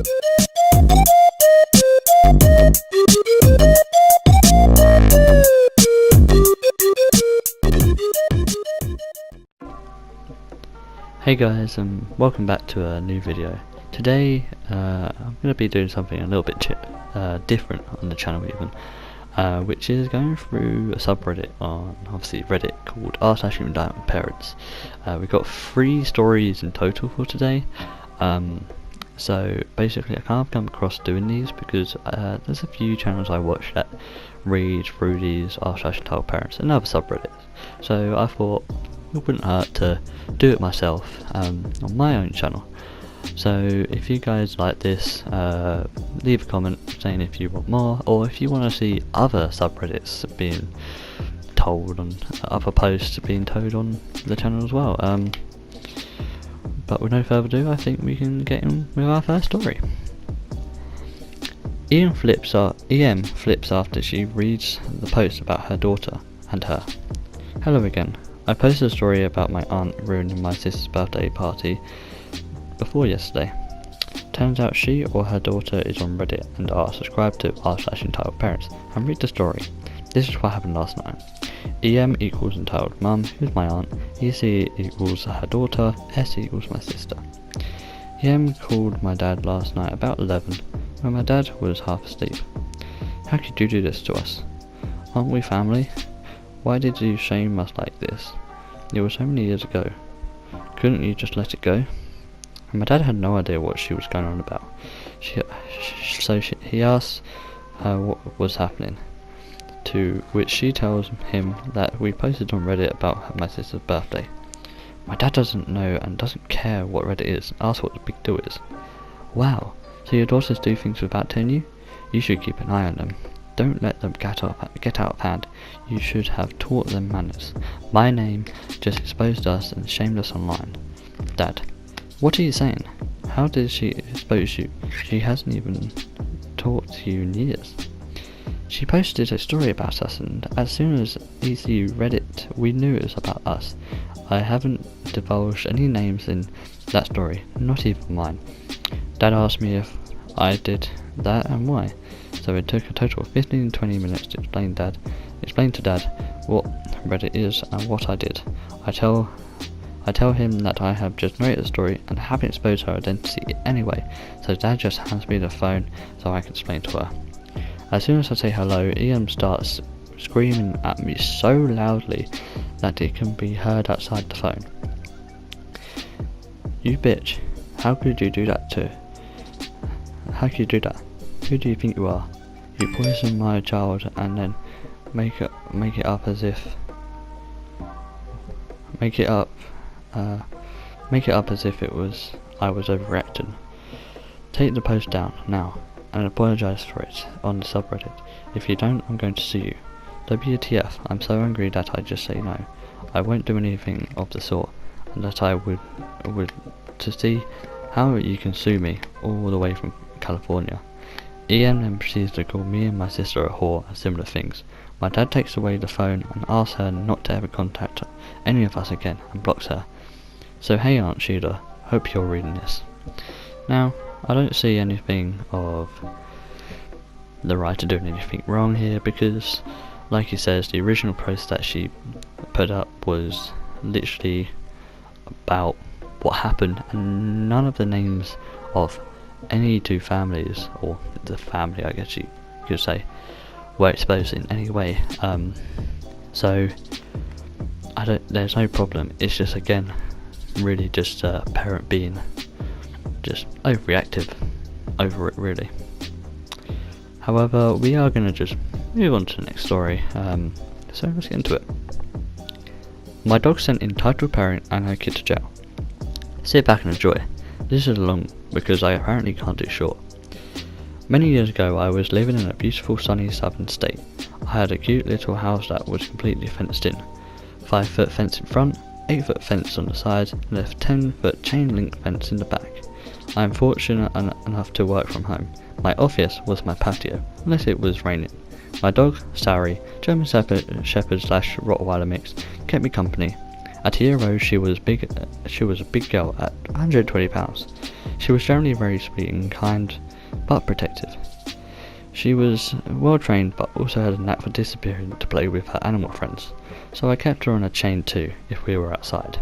Hey guys, and welcome back to a new video. Today I'm going to be doing something a little bit different on the channel even, which is going through a subreddit on obviously Reddit called r/parents. We've got 3 stories in total for today. So basically I can't come across doing these because there's a few channels I watch that read through these r/parents and other subreddits. So I thought it wouldn't hurt to do it myself on my own channel. So if you guys like this, leave a comment saying if you want more, or if you want to see other subreddits being told on other posts being told on the channel as well. But with no further ado, I think we can get in with our first story. EM flips after she reads the post about her daughter and her. Hello again. I posted a story about my aunt ruining my sister's birthday party before yesterday. Turns out she or her daughter is on Reddit and are subscribed to r/entitled parents and read the story. This is what happened last night. EM equals entitled mum, who's my aunt, EC equals her daughter, S equals my sister. EM called my dad last night about 11 when my dad was half asleep. How could you do this to us? Aren't we family? Why did you shame us like this? It was so many years ago. Couldn't you just let it go? And my dad had no idea what she was going on about. He asks her what was happening, to which she tells him that we posted on Reddit about my sister's birthday. My dad doesn't know and doesn't care what Reddit is, asks what the big deal is. Wow, so your daughters do things without telling you? You should keep an eye on them. Don't let them get out of hand. You should have taught them manners. My name just exposed us and shamed us online. Dad, what are you saying? How did she expose you? She hasn't even talked to you in years. She posted a story about us, and as soon as EC read it, we knew it was about us. I haven't divulged any names in that story, not even mine. Dad asked me if I did that and why. So it took a total of 15-20 minutes to explain to Dad what Reddit is and what I did. I tell him that I have just narrated the story and haven't exposed her identity anyway, so Dad just hands me the phone so I can explain to her. As soon as I say hello, EM starts screaming at me so loudly that it can be heard outside the phone. You bitch, how could you do that to? How could you do that? Who do you think you are? You poison my child and then make it up as if it was I was overreacting. Take the post down now and apologise for it on the subreddit. If you don't, I'm going to sue you. WTF, I'm so angry that I just say no. I won't do anything of the sort, and that I would to see how you can sue me all the way from California. EM then proceeds to call me and my sister a whore and similar things. My dad takes away the phone and asks her not to ever contact any of us again and blocks her. So hey Aunt Sheila, hope you're reading this. Now, I don't see anything of the writer doing anything wrong here because, like he says, the original post that she put up was literally about what happened, and none of the names of any 2 families, or the family I guess you could say, were exposed in any way. So there's no problem. It's just again really just a parent being just overreactive over it really. However, we are going to just move on to the next story, so let's get into it. My dog sent entitled parent and her kid to jail. Sit back and enjoy. This is long because I apparently can't do short. Many years ago I was living in a beautiful sunny southern state. I had a cute little house that was completely fenced in. 5-foot fence in front, 8-foot fence on the sides, and a 10-foot chain link fence in the back. I am fortunate enough to work from home. My office was my patio, unless it was raining. My dog, Sari, German Shepherd / Rottweiler mix, kept me company, At a year old, she was a big girl at 120 pounds. She was generally very sweet and kind, but protective. She was well trained, but also had a knack for disappearing to play with her animal friends, so I kept her on a chain too if we were outside.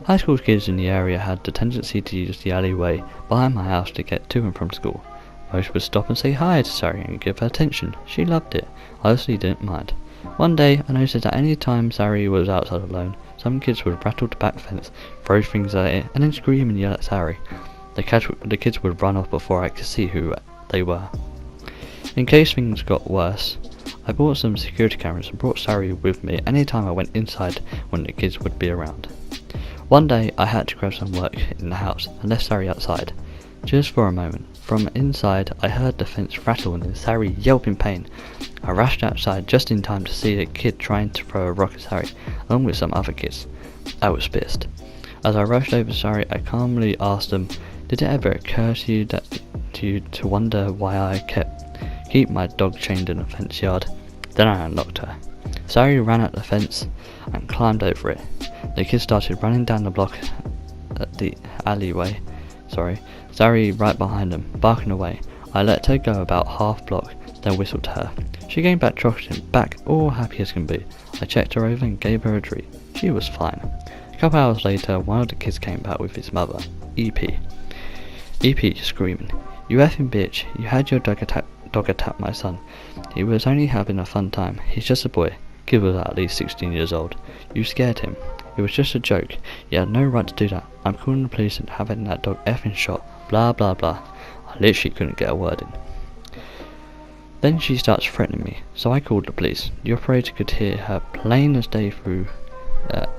High school kids in the area had the tendency to use the alleyway behind my house to get to and from school. Most would stop and say hi to Sari and give her attention. She loved it. I honestly didn't mind. One day, I noticed that any time Sari was outside alone, some kids would rattle the back fence, throw things at it, and then scream and yell at Sari. The kids would run off before I could see who they were. In case things got worse, I bought some security cameras and brought Sari with me any time I went inside when the kids would be around. One day, I had to grab some work in the house and left Sari outside. Just for a moment. From inside, I heard the fence rattle and then Sari yelp in pain. I rushed outside just in time to see a kid trying to throw a rock at Sari, along with some other kids. I was pissed. As I rushed over to Sari, I calmly asked them, "Did it ever occur to you to wonder why I keep my dog chained in a fence yard?" Then I unlocked her. Sari ran at the fence and climbed over it. The kids started running down the block at the alleyway. Sari right behind them, barking away. I let her go about half block, then whistled to her. She came back trotting back, all happy as can be. I checked her over and gave her a treat. She was fine. A couple hours later, one of the kids came back with his mother, EP. EP screaming, "You effing bitch, you had your dog attack my son. He was only having a fun time. He's just a boy." Kid was at least 16 years old. "You scared him. It was just a joke. You had no right to do that. I'm calling the police and having that dog effing shot. Blah blah blah." I literally couldn't get a word in. Then she starts threatening me, so I called the police. The operator could hear her plain as day through,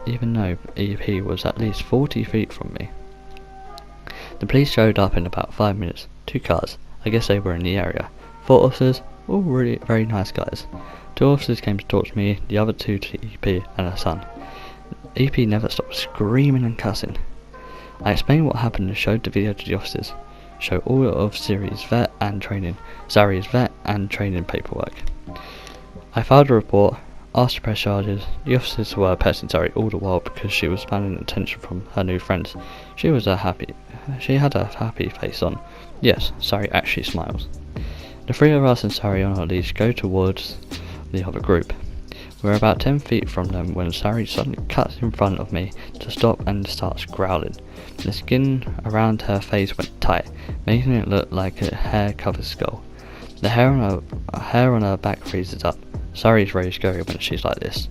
even though EP was at least 40 feet from me. The police showed up in about 5 minutes. 2 cars. I guess they were in the area. 4 officers, all really very nice guys. 2 officers came to talk to me, the other 2 to EP and her son. EP never stopped screaming and cussing. I explained what happened and showed the video to the officers. Show all of Sari's vet and training paperwork. I filed a report, asked to press charges. The officers were petting Sari all the while because she was smiling attention from her new friends. She had a happy face on. Yes, Sari actually smiles. The 3 of us and Sari on our leash go towards the other group. We're about 10 feet from them when Sari suddenly cuts in front of me to stop and starts growling. The skin around her face went tight, making it look like a hair-covered skull. The hair on her back freezes up. Sari's very scary when she's like this.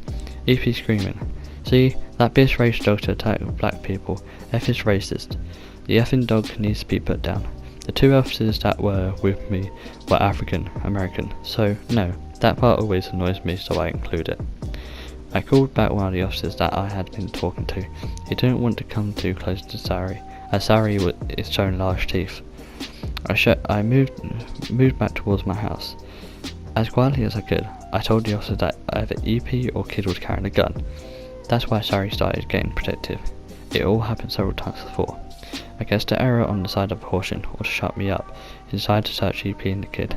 EP screaming, "See, that bitch race dog to attack black people. F is racist. The effing dog needs to be put down." The 2 officers that were with me were African American, so no, that part always annoys me, so I include it. I called back one of the officers that I had been talking to. He didn't want to come too close to Sari, as Sari is showing large teeth. I moved back towards my house. As quietly as I could, I told the officer that either EP or Kid was carrying a gun. That's why Sari started getting protective. It all happened several times before. I guess the error on the side of the caution, or to shut me up, he decided to search EP and the Kid.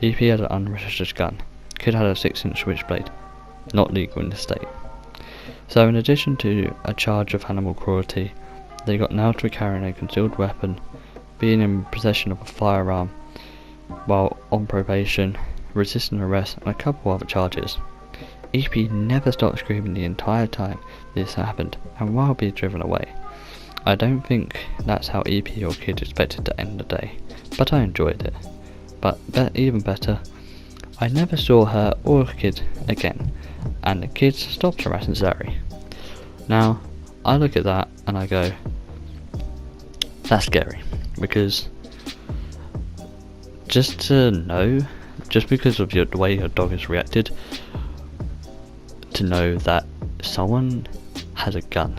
EP had an unregistered gun. Kid had a 6-inch switchblade, not legal in the state. So in addition to a charge of animal cruelty, they got nailed for carrying a concealed weapon, being in possession of a firearm while on probation, resisting arrest, and a couple other charges. EP never stopped screaming the entire time this happened, and while being driven away. I don't think that's how EP or Kid expected to end the day, but I enjoyed it. But even better, I never saw her or Kid again, and the kids stopped harassing Sari. Now, I look at that and I go, that's scary, because just to know, just because of the way your dog has reacted, to know that someone has a gun,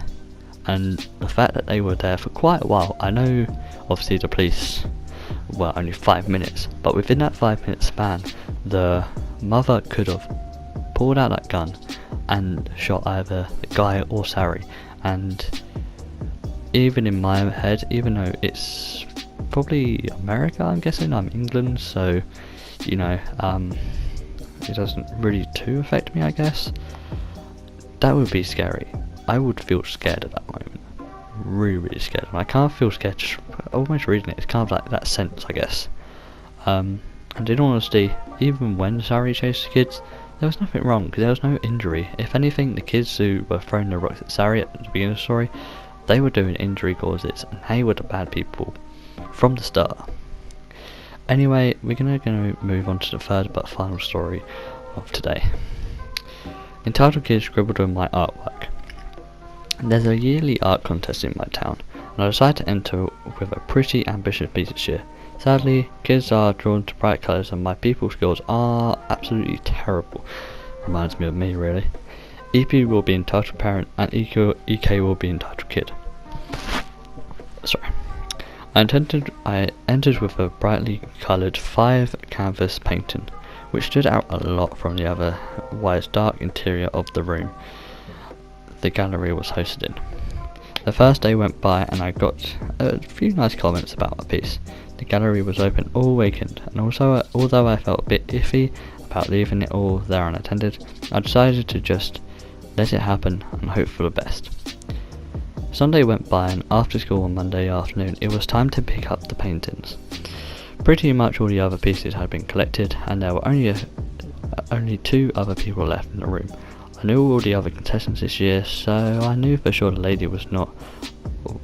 and the fact that they were there for quite a while. I know obviously the police were only 5 minutes, but within that 5-minute span, the mother could have pulled out that gun and shot either the guy or Sari. And even in my head, even though it's probably America, I'm guessing, I'm England, so you know, it doesn't really too affect me, I guess. That would be scary. I would feel scared at that moment. Really scared. And I kind of feel scared just almost reading it. It's kind of like that sense, I guess. And in honesty, even when Sari chased the kids, there was nothing wrong because there was no injury. If anything, the kids who were throwing the rocks at Sari at the beginning of the story, they were doing injury causes, and they were the bad people from the start. Anyway, we're gonna move on to the third but final story of today. Entitled Kidsscribbled on my artwork. There's a yearly art contest in my town, and I decided to enter with a pretty ambitious piece this year. Sadly, kids are drawn to bright colours and my people skills are absolutely terrible. Reminds me of me, really. EP will be entitled parent and EK will be entitled kid. Sorry. I entered with a brightly coloured 5 canvas painting, which stood out a lot from the otherwise dark interior of the room the gallery was hosted in. The first day went by and I got a few nice comments about my piece. The gallery was open all weekend, and also although I felt a bit iffy about leaving it all there unattended, I decided to just let it happen and hope for the best. Sunday went by and after school on Monday afternoon it was time to pick up the paintings. Pretty much all the other pieces had been collected and there were only 2 other people left in the room. I knew all the other contestants this year, so I knew for sure the lady was not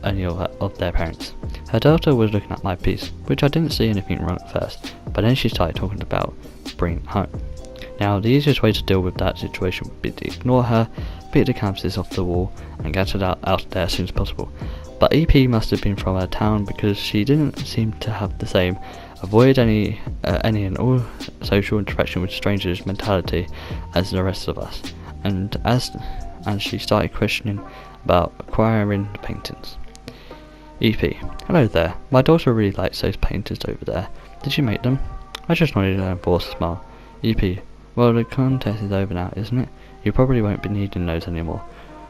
any of their parents. Her daughter was looking at my piece, which I didn't see anything wrong at first, but then she started talking about bringing it home. Now the easiest way to deal with that situation would be to ignore her, pick the canvases off the wall and get it out of there as soon as possible. But EP must have been from her town because she didn't seem to have the same avoid any and all social interaction with strangers mentality as the rest of us. And she started questioning about acquiring the paintings. EP: hello there, my daughter really likes those paintings over there. Did you make them? I just nodded and forced a smile. EP: well, the contest is over now, isn't it? You probably won't be needing those anymore.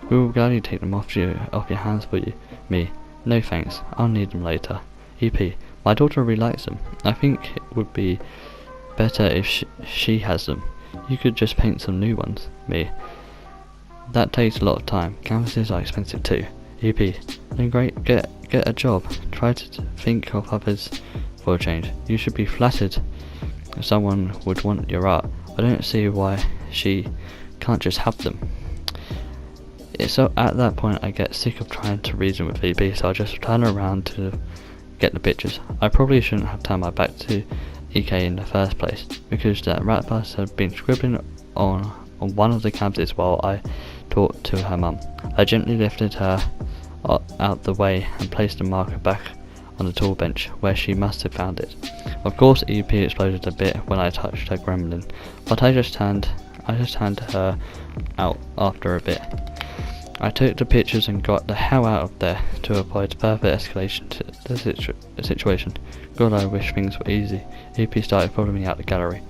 We will gladly take them off your hands for you. Me: no thanks, I'll need them later. EP: my daughter really likes them. I think it would be better if she has them. You could just paint some new ones. Me: that takes a lot of time. Canvases are expensive too. EP: then great, get a job. Try to think of others for a change. You should be flattered if someone would want your art. I don't see why she can't just have them. So at that point I get sick of trying to reason with EP, so I just turn around to get the pictures. I probably shouldn't have turned my back to EK in the first place, because that rat bus had been scribbling on one of the canvases while I talked to her mum. I gently lifted her out the way and placed the marker back on the tall bench where she must have found it. Of course EP exploded a bit when I touched her gremlin, but I just handed her out after a bit. I took the pictures and got the hell out of there to avoid further escalation to the situation. God, I wish things were easy. EP started following me out the gallery.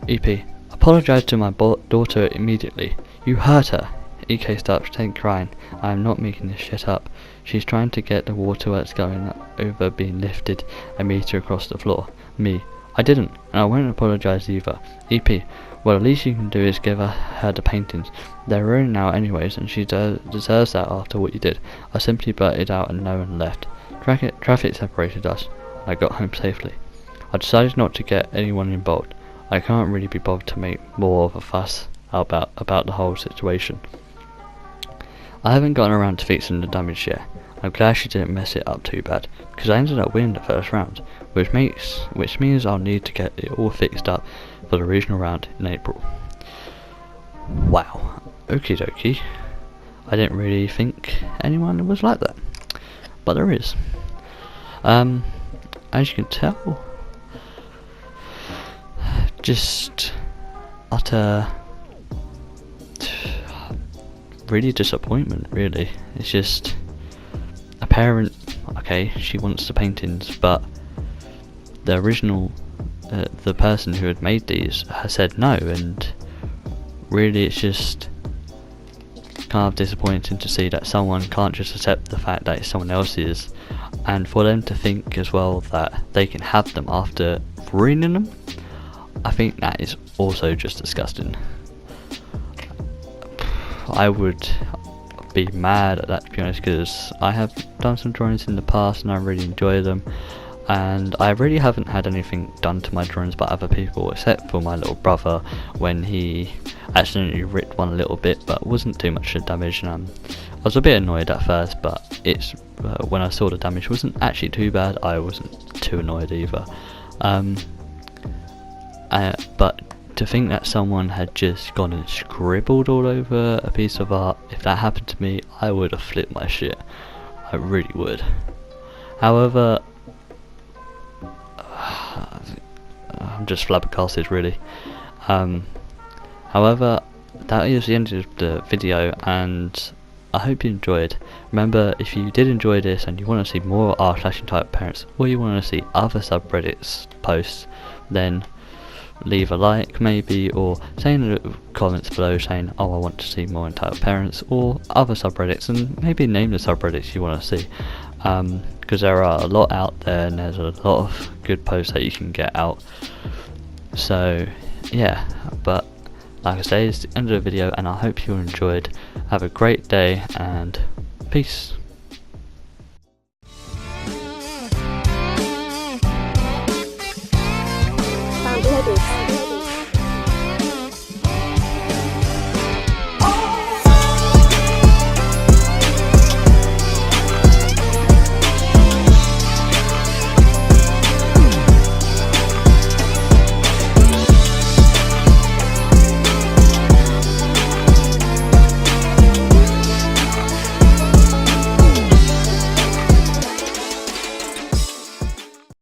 EP: apologise to my daughter immediately. You hurt her. EK starts crying. I am not making this shit up. She's trying to get the water that's going over being lifted a metre across the floor. Me: I didn't, and I won't apologise either. EP: well, the least you can do is give her the paintings. They're ruined now anyways, and she deserves that after what you did. I simply blurted out a no and left. Traffic separated us, and I got home safely. I decided not to get anyone involved. I can't really be bothered to make more of a fuss about the whole situation. I haven't gotten around to fixing the damage yet. I'm glad she didn't mess it up too bad, because I ended up winning the first round, which means I'll need to get it all fixed up for the regional round in April. Wow, okie dokie. I didn't really think anyone was like that, but there is. As you can tell, just utter really disappointment, really. It's just a parent, okay, she wants the paintings, but the original the person who had made these has said no, and really it's just kind of disappointing to see that someone can't just accept the fact that it's someone else's, and for them to think as well that they can have them after ruining them. I think that is also just disgusting. I would be mad at that, to be honest, because I have done some drawings in the past and I really enjoy them, and I really haven't had anything done to my drawings by other people except for my little brother when he accidentally ripped one a little bit, but wasn't too much damage. And I was a bit annoyed at first, but it's when I saw the damage wasn't actually too bad, I wasn't too annoyed either. But to think that someone had just gone and scribbled all over a piece of art, if that happened to me, I would have flipped my shit. I really would. However, I'm just flabbergasted really. However, that is the end of the video, and I hope you enjoyed. Remember, if you did enjoy this and you want to see more r/entitled parents, or you want to see other subreddits posts, then leave a like maybe, or say in the comments below saying, oh, I want to see more entitled parents or other subreddits, and maybe name the subreddits you want to see, because there are a lot out there and there's a lot of good posts that you can get out. So yeah, but like I say, it's the end of the video and I hope you enjoyed. Have a great day and peace.